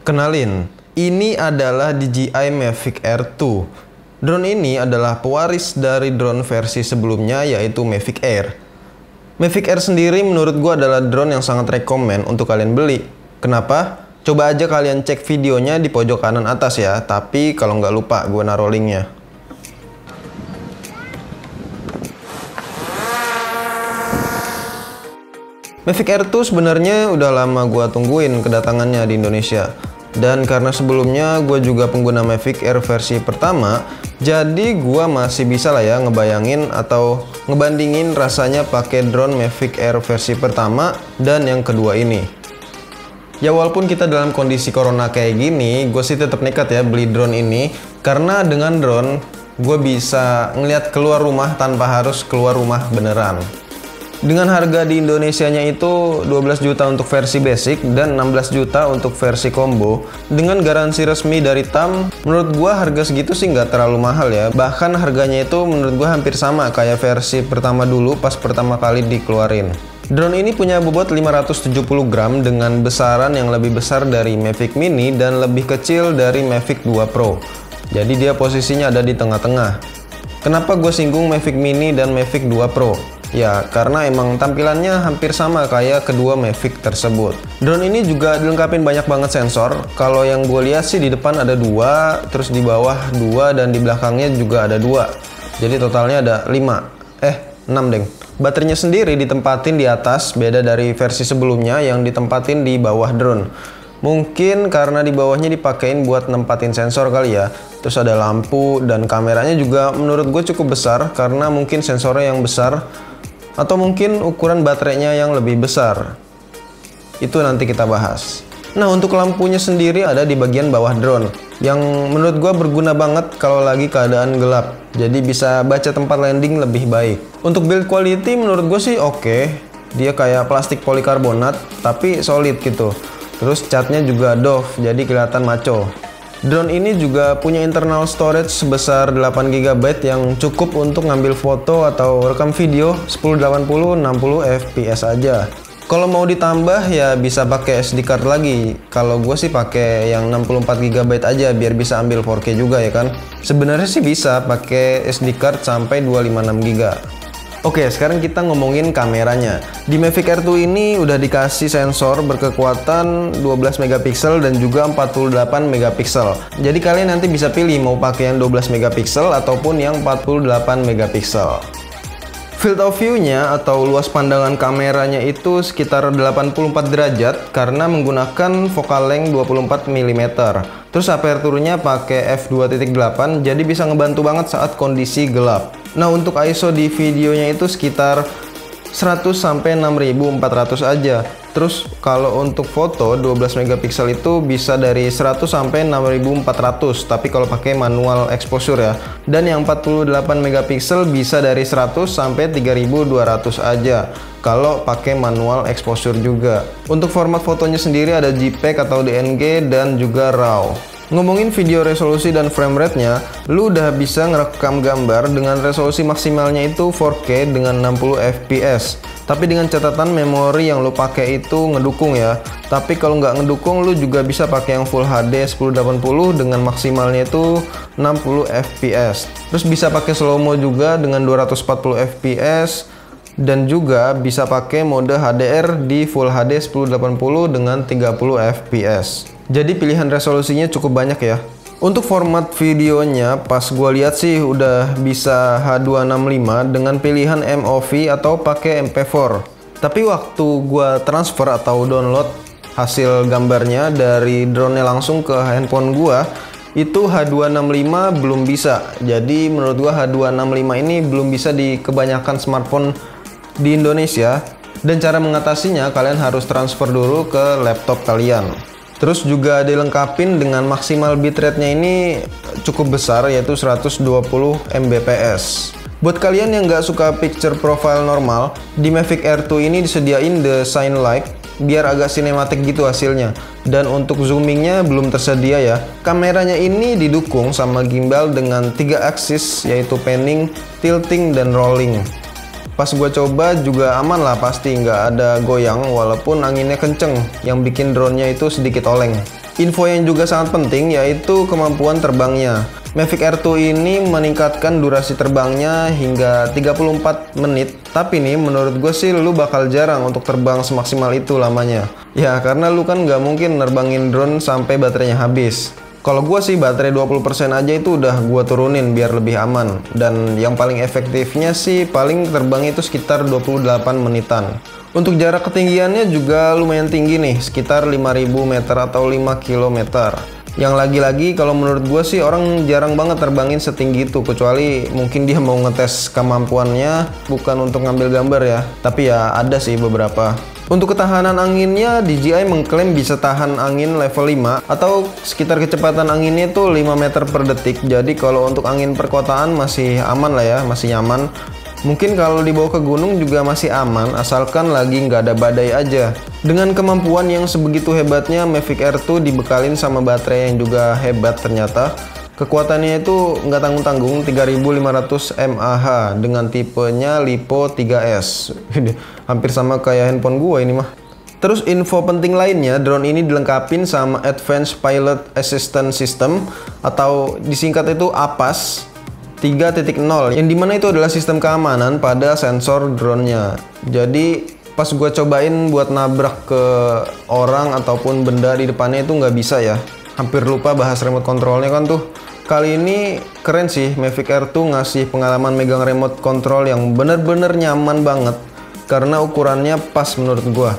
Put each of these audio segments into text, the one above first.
Kenalin, ini adalah DJI Mavic Air 2. Drone ini adalah pewaris dari drone versi sebelumnya, yaitu Mavic Air. Mavic Air sendiri menurut gua adalah drone yang sangat rekomen untuk kalian beli. Kenapa? Coba aja kalian cek videonya di pojok kanan atas ya, tapi kalau nggak lupa gua naruh linknya. Mavic Air 2 sebenarnya udah lama gua tungguin kedatangannya di Indonesia. Dan karena sebelumnya gue juga pengguna Mavic Air versi pertama, jadi gue masih bisa lah ya ngebayangin atau ngebandingin rasanya pakai drone Mavic Air versi pertama dan yang kedua ini. Ya walaupun kita dalam kondisi corona kayak gini, gue sih tetap nekat ya beli drone ini, karena dengan drone gue bisa ngeliat keluar rumah tanpa harus keluar rumah beneran. Dengan harga di Indonesianya itu 12 juta untuk versi basic dan 16 juta untuk versi combo. Dengan garansi resmi dari TAM, menurut gua harga segitu sih nggak terlalu mahal ya. Bahkan harganya itu menurut gua hampir sama kayak versi pertama dulu pas pertama kali dikeluarin. Drone ini punya bobot 570 gram dengan besaran yang lebih besar dari Mavic Mini dan lebih kecil dari Mavic 2 Pro. Jadi dia posisinya ada di tengah-tengah. Kenapa gue singgung Mavic Mini dan Mavic 2 Pro? Ya, karena emang tampilannya hampir sama kayak kedua Mavic tersebut. Drone ini juga dilengkapi banyak banget sensor. Kalau yang gue lihat sih di depan ada 2, terus di bawah 2, dan di belakangnya juga ada 2. Jadi totalnya ada 6 deng. Baterainya sendiri ditempatin di atas, beda dari versi sebelumnya yang ditempatin di bawah drone. Mungkin karena di bawahnya dipakein buat nempatin sensor kali ya. Terus ada lampu dan kameranya juga menurut gue cukup besar karena mungkin sensornya yang besar. Atau mungkin ukuran baterainya yang lebih besar. Itu nanti kita bahas. Nah, untuk lampunya sendiri ada di bagian bawah drone, yang menurut gua berguna banget kalau lagi keadaan gelap. Jadi bisa baca tempat landing lebih baik. Untuk build quality menurut gue sih oke. Dia kayak plastik polikarbonat, tapi solid gitu. Terus catnya juga doff, jadi kelihatan maco. Drone ini juga punya internal storage sebesar 8 GB yang cukup untuk ngambil foto atau rekam video 1080 60 fps aja. Kalau mau ditambah ya bisa pakai SD card lagi. Kalau gue sih pakai yang 64 GB aja biar bisa ambil 4K juga ya kan. Sebenarnya sih bisa pakai SD card sampai 256 GB. Oke, sekarang kita ngomongin kameranya. Di Mavic Air 2 ini udah dikasih sensor berkekuatan 12 megapiksel dan juga 48 megapiksel. Jadi kalian nanti bisa pilih mau pakai yang 12 megapiksel ataupun yang 48 megapiksel. Field of view-nya atau luas pandangan kameranya itu sekitar 84 derajat karena menggunakan focal length 24 mm. Terus aperturnya pakai f2.8 jadi bisa ngebantu banget saat kondisi gelap. Nah, untuk ISO di videonya itu sekitar 100 sampai 6400 aja. Terus kalau untuk foto 12 megapiksel itu bisa dari 100 sampai 6400, tapi kalau pakai manual exposure ya. Dan yang 48 megapiksel bisa dari 100 sampai 3200 aja kalau pakai manual exposure juga. Untuk format fotonya sendiri ada JPEG atau DNG dan juga RAW. Ngomongin video resolusi dan frame rate-nya, lu udah bisa ngerekam gambar dengan resolusi maksimalnya itu 4K dengan 60 fps. Tapi dengan catatan memori yang lu pakai itu ngedukung ya. Tapi kalau nggak ngedukung, lu juga bisa pakai yang Full HD 1080 dengan maksimalnya itu 60 fps. Terus bisa pakai slow mo juga dengan 240 fps. Dan juga bisa pakai mode HDR di Full HD 1080 dengan 30 fps. Jadi pilihan resolusinya cukup banyak ya. Untuk format videonya pas gua lihat sih udah bisa H265 dengan pilihan MOV atau pakai MP4. Tapi waktu gua transfer atau download hasil gambarnya dari drone-nya langsung ke handphone gua, itu H265 belum bisa. Jadi menurut gua H265 ini belum bisa di kebanyakan smartphone di Indonesia. Dan cara mengatasinya kalian harus transfer dulu ke laptop kalian. Terus juga dilengkapin dengan maksimal bitrate-nya ini cukup besar, yaitu 120 Mbps. Buat kalian yang nggak suka picture profile normal, di Mavic Air 2 ini disediain the Shine Light biar agak sinematik gitu hasilnya. Dan untuk zoomingnya belum tersedia ya. Kameranya ini didukung sama gimbal dengan 3 aksis, yaitu panning, tilting, dan rolling. Pas gue coba juga aman lah, pasti nggak ada goyang walaupun anginnya kenceng yang bikin drone-nya itu sedikit oleng. Info yang juga sangat penting yaitu kemampuan terbangnya. Mavic Air 2 ini meningkatkan durasi terbangnya hingga 34 menit. Tapi nih menurut gue sih lu bakal jarang untuk terbang semaksimal itu lamanya. Ya karena lu kan nggak mungkin nerbangin drone sampai baterainya habis. Kalau gue sih baterai 20% aja itu udah gue turunin biar lebih aman. Dan yang paling efektifnya sih paling terbang itu sekitar 28 menitan. Untuk jarak ketinggiannya juga lumayan tinggi nih, sekitar 5000 meter atau 5 km. Yang lagi-lagi kalau menurut gue sih orang jarang banget terbangin setinggi itu, kecuali mungkin dia mau ngetes kemampuannya, bukan untuk ngambil gambar ya. Tapi ya ada sih beberapa. Untuk ketahanan anginnya, DJI mengklaim bisa tahan angin level 5 atau sekitar kecepatan anginnya itu 5 meter per detik. Jadi kalau untuk angin perkotaan masih aman lah ya, masih nyaman. Mungkin kalau dibawa ke gunung juga masih aman, asalkan lagi nggak ada badai aja. Dengan kemampuan yang sebegitu hebatnya, Mavic Air 2 dibekalin sama baterai yang juga hebat ternyata. Kekuatannya itu nggak tanggung-tanggung, 3500 mAh dengan tipenya LiPo 3S. Hampir sama kayak handphone gua ini mah. Terus info penting lainnya, drone ini dilengkapin sama Advanced Pilot Assistance System atau disingkat itu APAS 3.0, yang dimana itu adalah sistem keamanan pada sensor drone-nya. Jadi pas gua cobain buat nabrak ke orang ataupun benda di depannya itu nggak bisa ya. Hampir lupa bahas remote controlnya kan tuh. Kali ini keren sih, Mavic Air 2 ngasih pengalaman megang remote control yang bener-bener nyaman banget karena ukurannya pas menurut gua.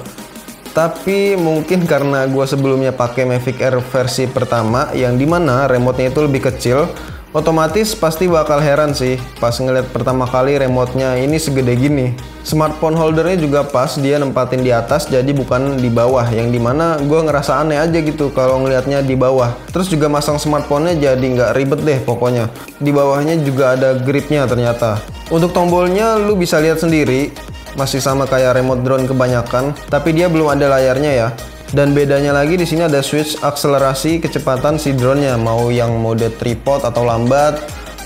Tapi mungkin karena gua sebelumnya pakai Mavic Air versi pertama yang dimana remote-nya itu lebih kecil, otomatis pasti bakal heran sih pas ngeliat pertama kali remote-nya ini segede gini. Smartphone holdernya juga pas, dia nempatin di atas jadi bukan di bawah, yang dimana gue ngerasa aneh aja gitu kalau ngelihatnya di bawah. Terus juga masang smartphone-nya jadi nggak ribet deh pokoknya. Di bawahnya juga ada gripnya ternyata. Untuk tombolnya lu bisa lihat sendiri, masih sama kayak remote drone kebanyakan, tapi dia belum ada layarnya ya. Dan bedanya lagi di sini ada switch akselerasi kecepatan si drone-nya, mau yang mode tripod atau lambat,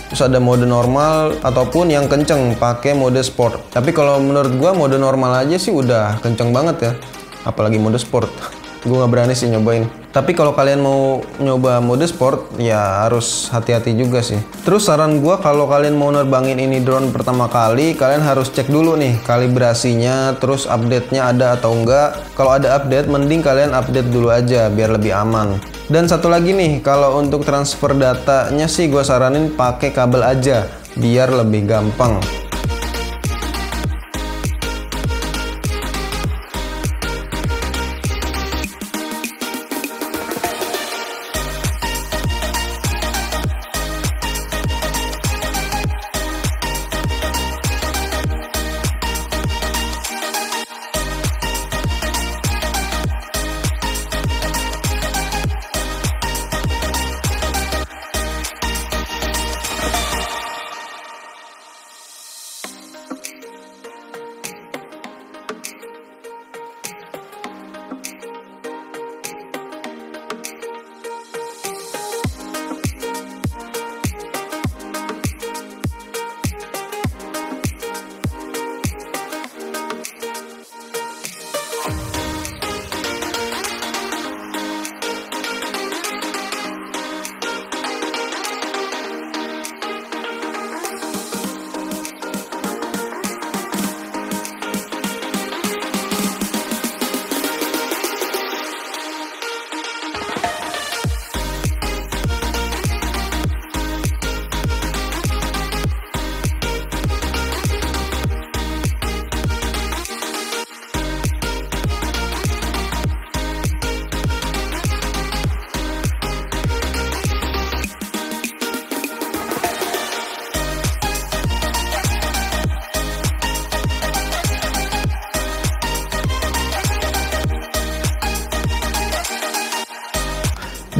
terus ada mode normal ataupun yang kenceng pakai mode sport. Tapi kalau menurut gua mode normal aja sih udah kenceng banget ya, apalagi mode sport. Gua nggak berani sih nyobain. Tapi kalau kalian mau nyoba mode sport ya harus hati-hati juga sih. Terus saran gua kalau kalian mau nerbangin ini drone pertama kali, kalian harus cek dulu nih kalibrasinya, terus update-nya ada atau enggak. Kalau ada update mending kalian update dulu aja biar lebih aman. Dan satu lagi nih, kalau untuk transfer datanya sih gue saranin pakai kabel aja biar lebih gampang.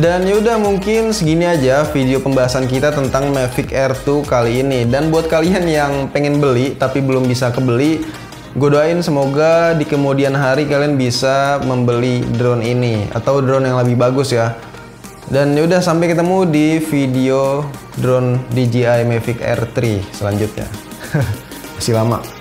Dan yaudah mungkin segini aja video pembahasan kita tentang Mavic Air 2 kali ini. Dan buat kalian yang pengen beli tapi belum bisa kebeli, gue doain semoga di kemudian hari kalian bisa membeli drone ini atau drone yang lebih bagus ya. Dan yaudah sampai ketemu di video drone DJI Mavic Air 3 selanjutnya. Masih lama.